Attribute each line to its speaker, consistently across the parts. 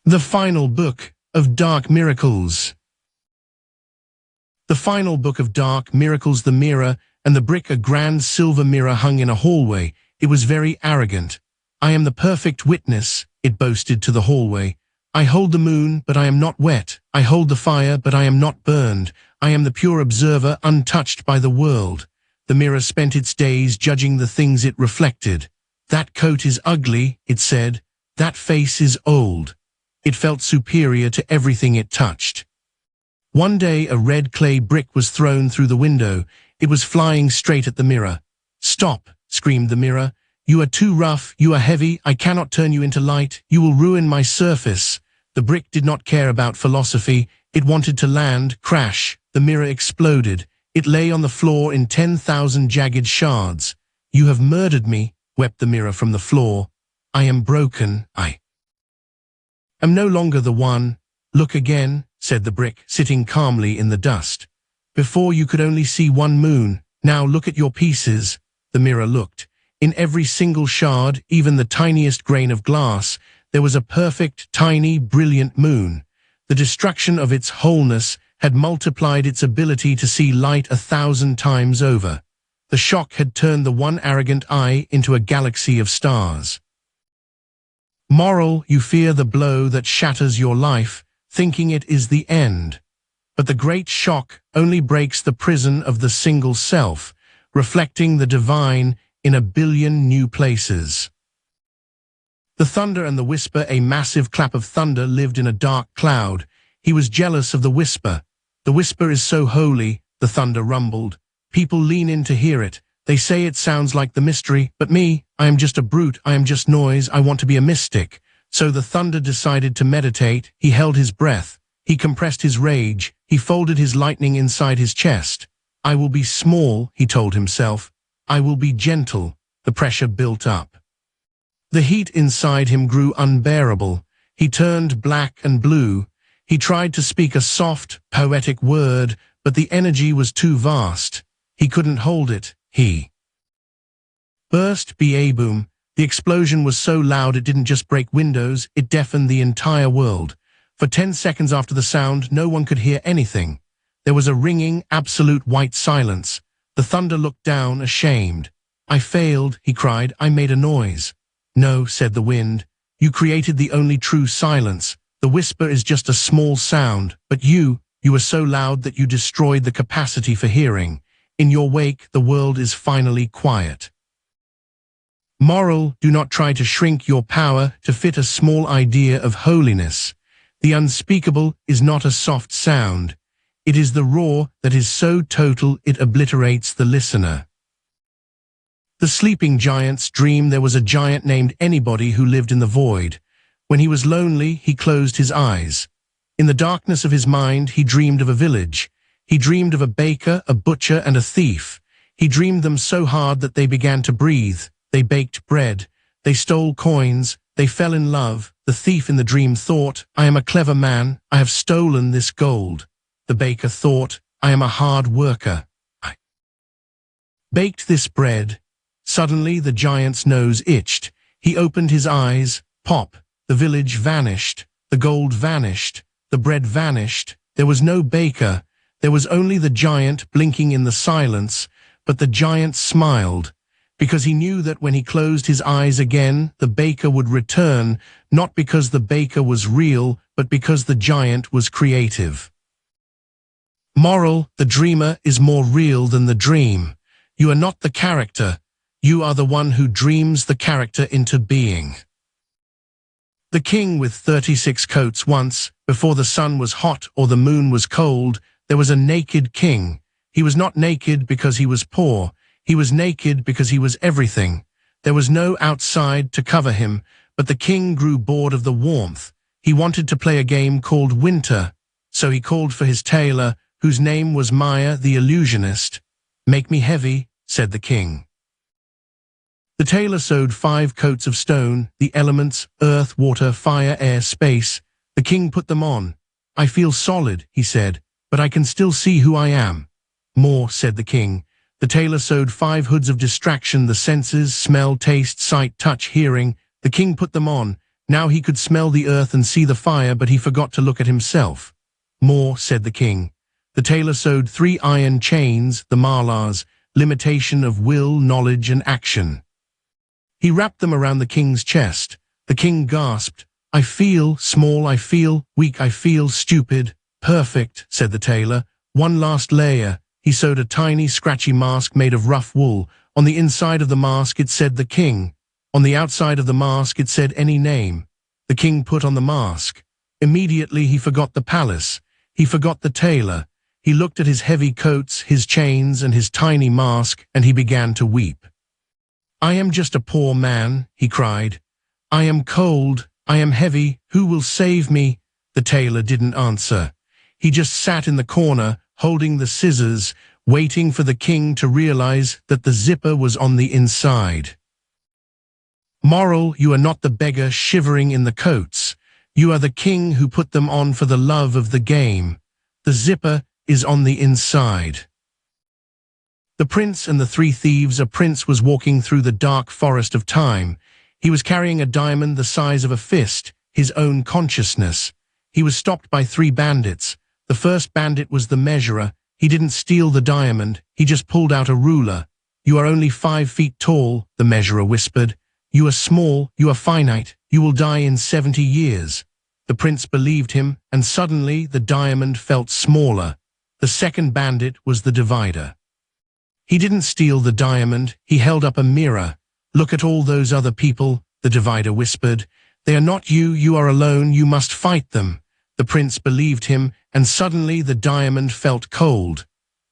Speaker 1: The final book of dark miracles. The final book of dark miracles, the mirror and the brick, a grand silver mirror hung in a hallway. It was very arrogant. I am the perfect witness, it boasted to the hallway. I hold the moon, but I am not wet. I hold the fire, but I am not burned. I am the pure observer, untouched by the world. The mirror spent its days judging the things it reflected. That coat is ugly, it said. That face is old. It felt superior to everything it touched. One day a red clay brick was thrown through the window. It was flying straight at the mirror. "Stop," screamed the mirror. "You are too rough, you are heavy, I cannot turn you into light, you will ruin my surface." The brick did not care about philosophy, it wanted to land. Crash, the mirror exploded. It lay on the floor in 10,000 jagged shards. "You have murdered me," wept the mirror from the floor. "I am broken, I am no longer the one." "Look again," said the brick, sitting calmly in the dust. "Before you could only see one moon, now look at your pieces." The mirror looked. In every single shard, even the tiniest grain of glass, there was a perfect, tiny, brilliant moon. The destruction of its wholeness had multiplied its ability to see light 1,000 times over. The shock had turned the one arrogant eye into a galaxy of stars. Moral: you fear the blow that shatters your life, thinking it is the end. But the great shock only breaks the prison of the single self, reflecting the divine in a billion new places. The thunder and the whisper. A massive clap of thunder lived in a dark cloud. He was jealous of the whisper. "The whisper is so holy," the thunder rumbled. "People lean in to hear it. They say it sounds like the mystery, but me, I am just a brute, I am just noise, I want to be a mystic." So the thunder decided to meditate. He held his breath. He compressed his rage. He folded his lightning inside his chest. "I will be small," he told himself. "I will be gentle." The pressure built up. The heat inside him grew unbearable. He turned black and blue. He tried to speak a soft, poetic word, but the energy was too vast. He couldn't hold it. He burst. Boom. The explosion was so loud it didn't just break windows, it deafened the entire world. For 10 seconds after the sound, no one could hear anything. There was a ringing, absolute white silence. The thunder looked down, ashamed. "I failed," he cried. "I made a noise." "No," said the wind. "You created the only true silence. The whisper is just a small sound, but you were so loud that you destroyed the capacity for hearing. In your wake, the world is finally quiet." Moral: do not try to shrink your power to fit a small idea of holiness. The unspeakable is not a soft sound. It is the roar that is so total it obliterates the listener. The sleeping giant's dream. There was a giant named Anybody who lived in the void. When he was lonely, he closed his eyes. In the darkness of his mind, he dreamed of a village. He dreamed of a baker, a butcher, and a thief. He dreamed them so hard that they began to breathe. They baked bread. They stole coins. They fell in love. The thief in the dream thought, "I am a clever man. I have stolen this gold." The baker thought, "I am a hard worker. I baked this bread." Suddenly the giant's nose itched. He opened his eyes. Pop! The village vanished. The gold vanished. The bread vanished. There was no baker. There was only the giant blinking in the silence, but the giant smiled, because he knew that when he closed his eyes again, the baker would return, not because the baker was real, but because the giant was creative. Moral: the dreamer is more real than the dream. You are not the character. You are the one who dreams the character into being. The king with 36 coats. Once, before the sun was hot or the moon was cold, there was a naked king. He was not naked because he was poor. He was naked because he was everything. There was no outside to cover him, but the king grew bored of the warmth. He wanted to play a game called Winter, so he called for his tailor, whose name was Maya the illusionist. "Make me heavy," said the king. The tailor sewed 5 coats of stone, the elements, earth, water, fire, air, space. The king put them on. "I feel solid," he said, "but I can still see who I am." "More," said the king. The tailor sewed 5 hoods of distraction, the senses, smell, taste, sight, touch, hearing. The king put them on. Now he could smell the earth and see the fire, but he forgot to look at himself. More, said the king. The tailor sewed 3 iron chains, the malas, limitation of will, knowledge, and action. He wrapped them around the king's chest. The king gasped, I feel small, I feel weak, I feel stupid. Perfect, said the tailor. One last layer. He sewed a tiny, scratchy mask made of rough wool. On the inside of the mask it said the king. On the outside of the mask it said any name. The king put on the mask. Immediately he forgot the palace. He forgot the tailor. He looked at his heavy coats, his chains, and his tiny mask, and he began to weep. I am just a poor man, he cried. I am cold, I am heavy, who will save me? The tailor didn't answer. He just sat in the corner, holding the scissors, waiting for the king to realize that the zipper was on the inside. Moral, you are not the beggar shivering in the coats. You are the king who put them on for the love of the game. The zipper is on the inside. The Prince and the 3 Thieves. A prince was walking through the dark forest of time. He was carrying a diamond the size of a fist, his own consciousness. He was stopped by 3 bandits. The first bandit was the measurer. He didn't steal the diamond, he just pulled out a ruler. You are only 5 feet tall, the measurer whispered. You are small, you are finite, you will die in 70 years. The prince believed him, and suddenly the diamond felt smaller. The second bandit was the divider. He didn't steal the diamond, he held up a mirror. Look at all those other people, the divider whispered. They are not you, you are alone, you must fight them. The prince believed him, and suddenly the diamond felt cold.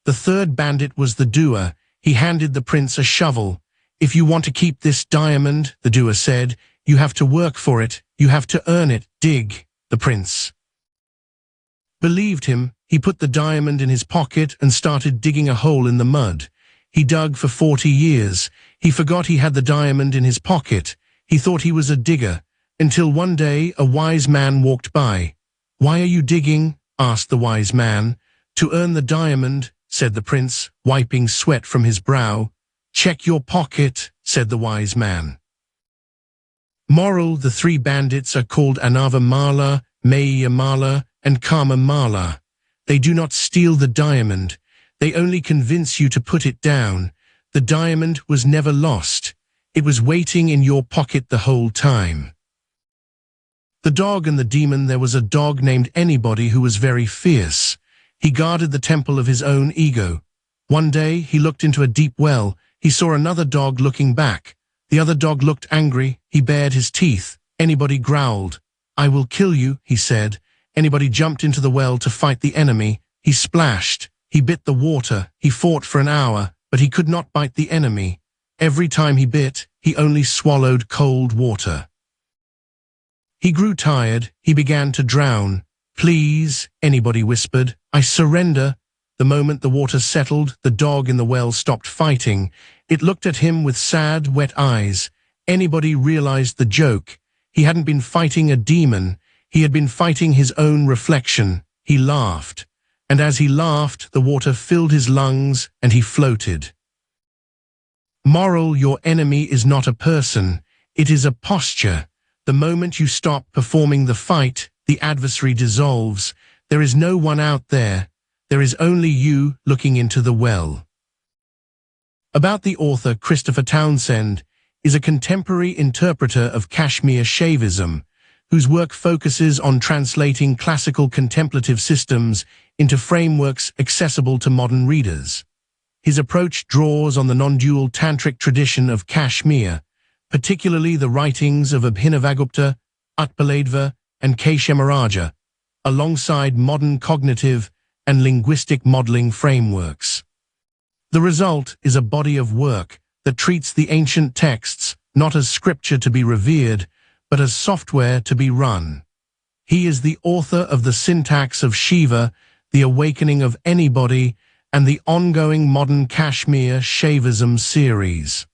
Speaker 1: The third bandit was the doer. He handed the prince a shovel. If you want to keep this diamond, the doer said, you have to work for it, you have to earn it, dig. The prince believed him. He put the diamond in his pocket and started digging a hole in the mud. He dug for 40 years. He forgot he had the diamond in his pocket. He thought he was a digger, until one day a wise man walked by. Why are you digging? Asked the wise man. To earn the diamond, said the prince, wiping sweat from his brow. Check your pocket, said the wise man. Moral, the 3 bandits are called Anava Mala, Meya Mala, and Kama Mala. They do not steal the diamond. They only convince you to put it down. The diamond was never lost. It was waiting in your pocket the whole time. The dog and the demon. There was a dog named Anybody who was very fierce. He guarded the temple of his own ego. One day he looked into a deep well. He saw another dog looking back. The other dog looked angry. He bared his teeth. Anybody growled. I will kill you, he said. Anybody jumped into the well to fight the enemy. He splashed. He bit the water. He fought for an hour, but he could not bite the enemy. Every time he bit, he only swallowed cold water. He grew tired. He began to drown. Please, Anybody whispered. I surrender. The moment the water settled, the dog in the well stopped fighting. It looked at him with sad, wet eyes. Anybody realized the joke. He hadn't been fighting a demon. He had been fighting his own reflection. He laughed. And as he laughed, the water filled his lungs and he floated. Moral, your enemy is not a person. It is a posture. The moment you stop performing the fight, the adversary dissolves. There is no one out there. There is only you looking into the well. About the author, Christopher Townsend is a contemporary interpreter of Kashmir Shaivism, whose work focuses on translating classical contemplative systems into frameworks accessible to modern readers. His approach draws on the non-dual tantric tradition of Kashmir, particularly the writings of Abhinavagupta, Utpaladeva, and Keshemaraja, alongside modern cognitive and linguistic modeling frameworks. The result is a body of work that treats the ancient texts not as scripture to be revered, but as software to be run. He is the author of the Syntax of Shiva, The Awakening of Anybody, and the ongoing modern Kashmir Shaivism series.